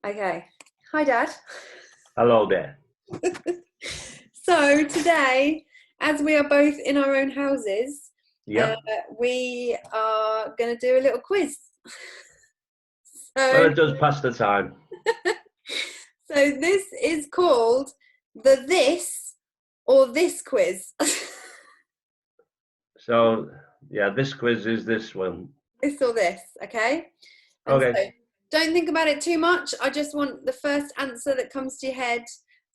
Okay. Hi, Dad. Hello there. So today, as we are both in our own houses, uh, Yep. we are going to do a little quiz. Well, So, it does pass the time. so this is called the this or this quiz. So, yeah, this quiz is this one. This or this, okay? And Okay. so don't think about it too much. I just want the first answer that comes to your head.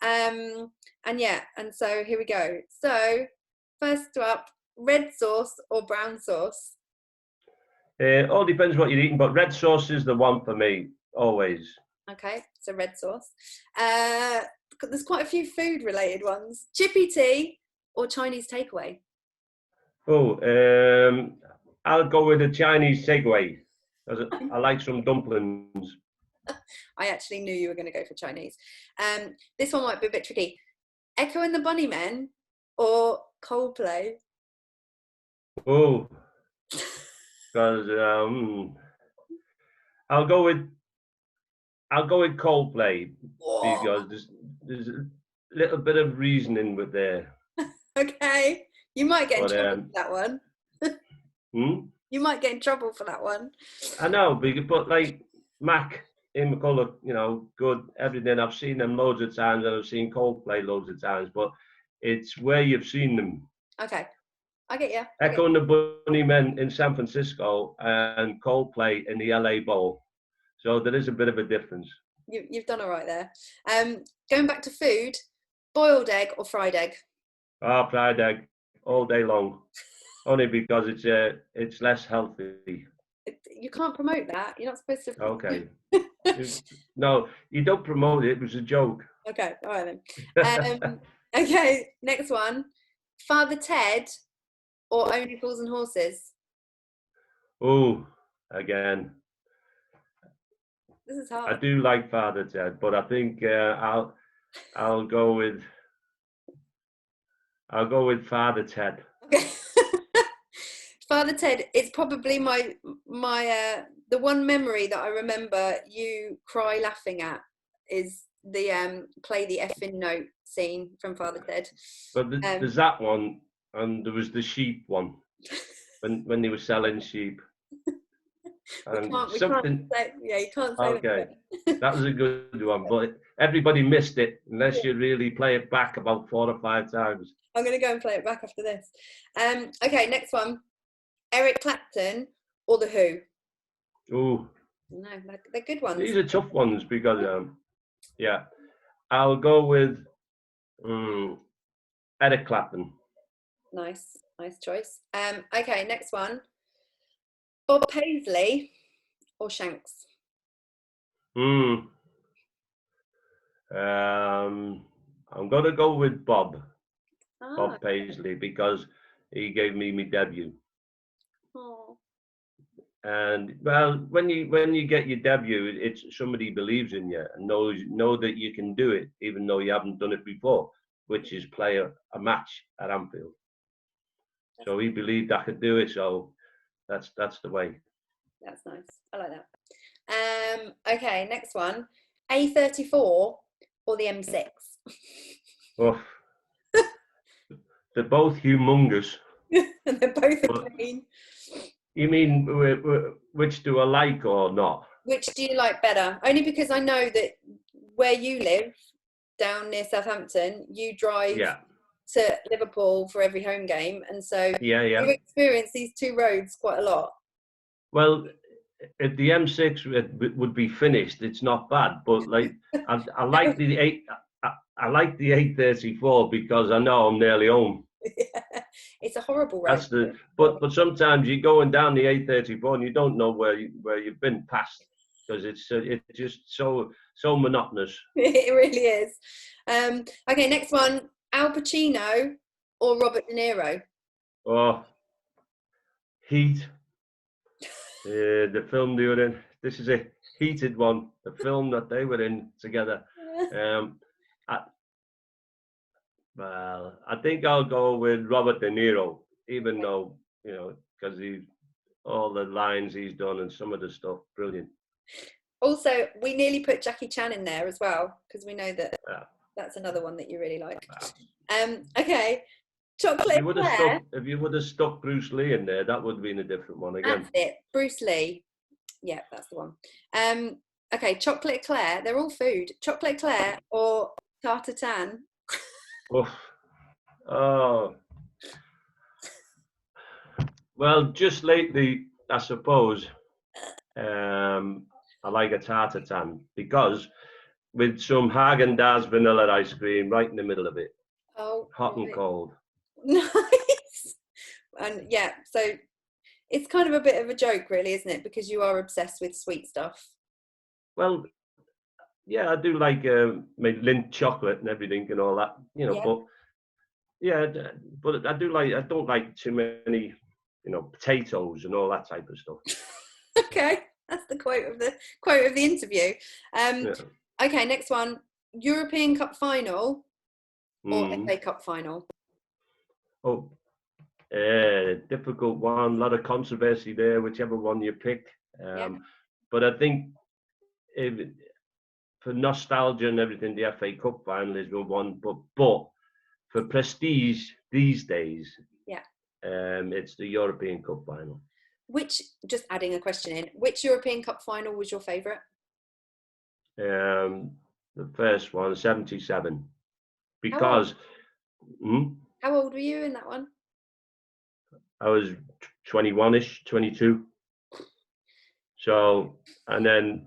And yeah, and so here we go. So first up, red sauce or brown sauce? All depends what you're eating, but red sauce is the one for me, always. Okay, so red sauce. Uh, there's quite a few food related ones. Chippy tea or Chinese takeaway? Oh, I'll go with a Chinese takeaway. I like some dumplings. I actually knew you were going to go for Chinese. This one might be a bit tricky. Echo and the Bunnymen or Coldplay? Oh, because I'll go with Coldplay Whoa. because there's a little bit of reasoning with there. Okay, you might get in But trouble for that one. hmm? You might get in trouble for that one. I know, but like Mac in McCullough, good everything. I've seen them loads of times, and I've seen Coldplay loads of times. But it's where you've seen them. Okay, I get you. Echo and the Bunnymen in San Francisco and Coldplay in the LA Bowl. So there is a bit of a difference. You've done all right there. Going back to food, boiled egg or fried egg? Ah, fried egg all day long, only because it's less healthy. You can't promote that. You're not supposed Okay. to. No, you don't promote it. It was a joke. Okay, all right then. Okay, next one. Father Ted or Only Fools and Horses? Oh, again. This is I hard. do like Father Ted, but I think I'll go with Father Ted. Okay. Father Ted, it's probably my the one memory that I remember you cry laughing at is the play the effing note scene from Father Ted. But Um, there's that one, and there was the sheep one when they were selling sheep, and we can't something. say, yeah, you can't say Okay, that. that was a good one, but everybody missed it unless you really play it back about 4 or 5 times. I'm gonna go and play it back after this. Okay, next one. Eric Clapton or The Who? Oh, No, they're good ones. these are tough ones because yeah, I'll go with Eric Clapton. Nice, nice choice. Okay, next one. Bob Paisley or Shanks? Hmm. I'm gonna go with Ah, Bob Paisley, because he gave me my debut. oh, And well, when you get your debut, it's somebody believes in you and know that you can do it, even though you haven't done it before, which is play a match at Anfield. that's So he believed I could do it. So that's the way. that's nice. I like that. Okay, next one. A34 or the M6? Oh, they're both humongous. And they're both a But pain. you mean which do I like or not? Which do you like better? Only because I know that where you live, down near Southampton, you drive Yeah, to Liverpool for every home game, and so yeah, you yeah. experience these two roads quite a lot. Well, if the M6 would be finished, it's not bad. But like, I like the eight. I like the 834 because I know I'm nearly home. It's a horrible road. That's the. But sometimes you're going down the 834 and you don't know where you've been past, because it's just so monotonous. It really is. Okay, next one. Al Pacino or Robert De Niro? Oh, Heat. The film they were in. This is a heated one. The film that they were in together. Um, I, Well, I think I'll go with Robert De Niro, even though, because all the lines he's done and some of the stuff, brilliant. Also, we nearly put Jackie Chan in there as well because we know that Yeah. that's another one that you really like. Wow. Okay, chocolate eclair. If you would have stuck Bruce Lee in there, that would have been a different one again. That's it, Bruce Lee. Yeah, that's the one. Okay, chocolate eclair. They're all food. Chocolate eclair or tartatan. Oh, oh. Well, just lately, I suppose, I like a tartatan because with some Haagen-Dazs vanilla ice cream right in the middle of it, Oh, hot and right. cold. Nice. And yeah, so it's kind of a bit of a joke, really, isn't it? Because you are obsessed with sweet stuff. Well, yeah, I do like my Lindt chocolate and everything and all that, Yeah. but yeah, but I don't like too many, potatoes and all that type of stuff. Okay, that's the quote of the interview. Yeah. Okay, next one. European Cup final or Mm. FA Cup final? Oh, difficult one. A lot of controversy there, whichever one you pick. Yeah. But I think if, for nostalgia and everything, the FA Cup final is one. But for prestige these days, Yeah. it's the European Cup final. Just adding a question in, which European Cup final was your favourite? The first one, 77. How old? Because How old were you in that one? I was 21-ish, 22. So, and then,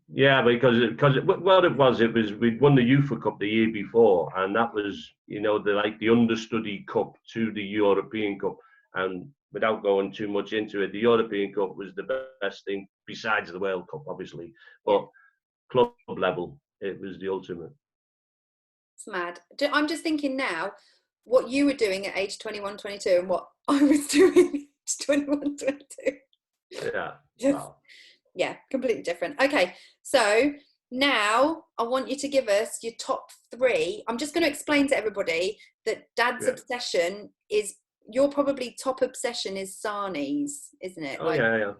yeah, because what it was we'd won the UEFA Cup the year before, and that was, the understudy cup to the European Cup. And without going too much into it, the European Cup was the best thing besides the World Cup, obviously. But club level, it was the ultimate. It's mad. I'm just thinking now what you were doing at age 21, 22 and what I was doing at 21, 22. Yeah. Just, Wow. yeah, completely different. Okay, so now I want you to give us your top 3. I'm just going to explain to everybody that Dad's obsession is, your probably top obsession is sarnies, isn't it? Oh, yeah.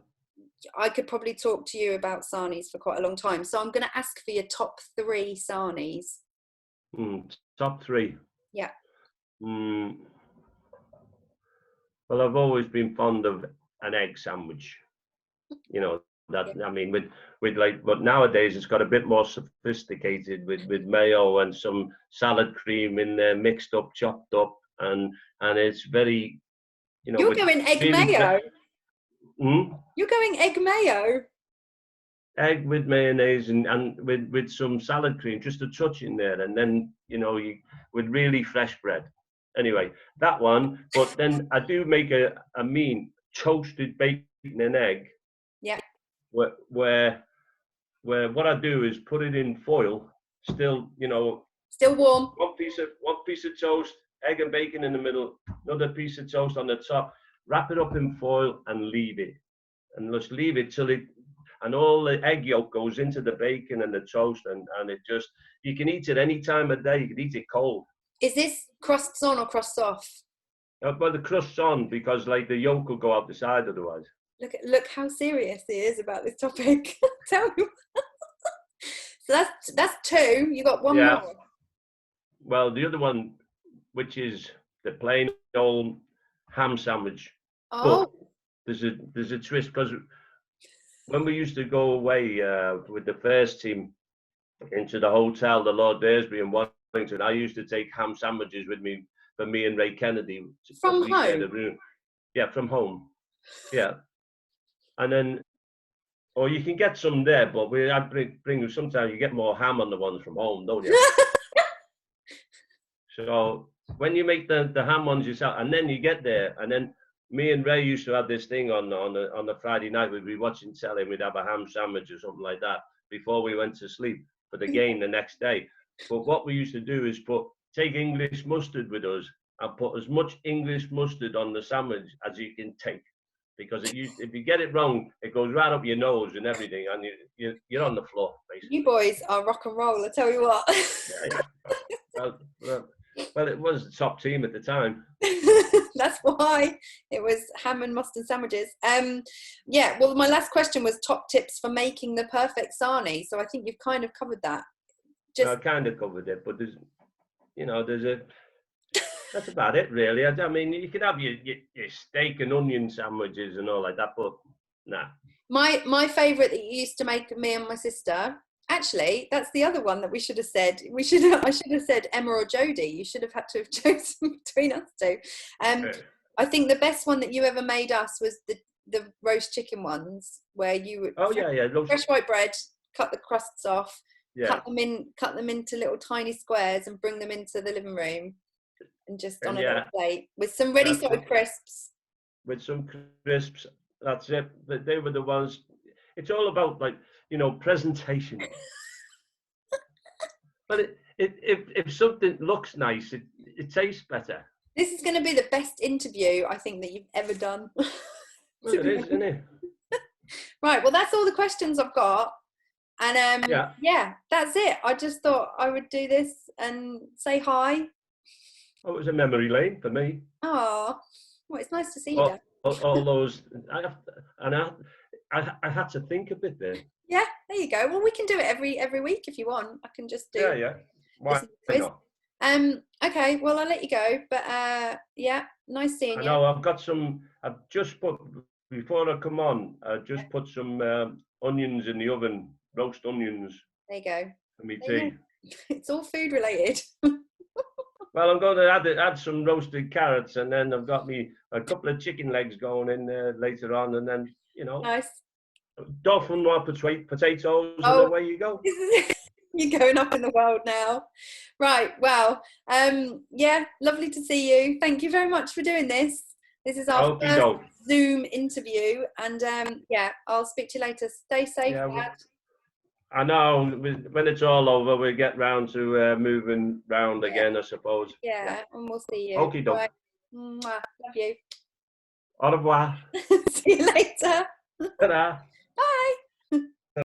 I could probably talk to you about sarnies for quite a long time. So I'm going to ask for your top 3 sarnies. Top 3. Yeah. Well, I've always been fond of an egg sandwich. I mean, with like, but nowadays it's got a bit more sophisticated with mayo and some salad cream in there, mixed up, chopped up, and it's very, You're going egg really mayo. You're going egg mayo. Egg with mayonnaise and with some salad cream, just a touch in there, and then you with really fresh bread. Anyway, that one. But then I do make a mean toasted bacon and egg. Yeah. Where what I do is put it in foil, still still warm. One piece of toast, egg and bacon in the middle, another piece of toast on the top. Wrap it up in foil and leave it, and just leave it till and all the egg yolk goes into the bacon and the toast, and it just, you can eat it any time of day. You can eat it cold. Is this crusts on or crusts off? Well, the crust's on because like the yolk will go out the side otherwise. Look how serious he is about this topic. Tell me. So that's 2. You got one more. Well, the other one, which is the plain old ham sandwich. Oh. But there's a twist, because when we used to go away with the first team into the hotel, the Lord Daresbury in Wellington, I used to take ham sandwiches with me for me and Ray Kennedy. From home? Yeah, from home. Yeah. And then, or you can get some there, but I bring sometimes you get more ham on the ones from home, don't you? So when you make the ham ones yourself, and then you get there, and then me and Ray used to have this thing on the Friday night. We'd be watching telly, we'd have a ham sandwich or something like that before we went to sleep for the game the next day. But what we used to do is take English mustard with us and put as much English mustard on the sandwich as you can take, because if you get it wrong, it goes right up your nose and everything, and you're on the floor basically. You boys are rock and roll, I tell you what. Yeah. Well, Well, it was the top team at the time. That's why it was ham and mustard sandwiches. Yeah, well, my last question was top tips for making the perfect sarnie. So I think you've kind of covered that. I kind of covered it, but that's about it, really. I mean, you could have your steak and onion sandwiches and all like that, but nah. My favourite that you used to make me and my sister. Actually, that's the other one that we should have said. I should have said Emma or Jodie. You should have had to have chosen between us two. I think the best one that you ever made us was the roast chicken ones, where you would fresh white bread, cut the crusts off, cut them into little tiny squares, and bring them into the living room, and just on a little plate with some ready sort of crisps. With some crisps, that's it. They were the ones. It's all about, like, presentation. But if something looks nice, it tastes better. This is going to be the best interview I think that you've ever done. Well, it is, isn't it? Right. Well, that's all the questions I've got. And yeah, that's it. I just thought I would do this and say hi. Oh, it was a memory lane for me. Oh, well, it's nice to see you, Dad. All those, I had to think a bit there. Yeah, there you go. Well, we can do it every week if you want. I can just do. Yeah. Why not? Okay. Well, I'll let you go. But yeah, nice seeing you. I know. I've just put, before I come on, put some onions in the oven, roast onions. There you go. For me tea. It's all food related. Well, I'm going to add some roasted carrots, and then I've got a couple of chicken legs going in there later on, and then nice. Dauphinoise potatoes, and away you go. You're going up in the world now. Right, well, yeah, lovely to see you. Thank you very much for doing this. This is our first Zoom interview, and yeah, I'll speak to you later. Stay safe, Dad. I know, when it's all over, we'll get round to moving round again, I suppose. Yeah, and we'll see you. Okie doke. Right. Love you. Au revoir. See you later. Ta-da.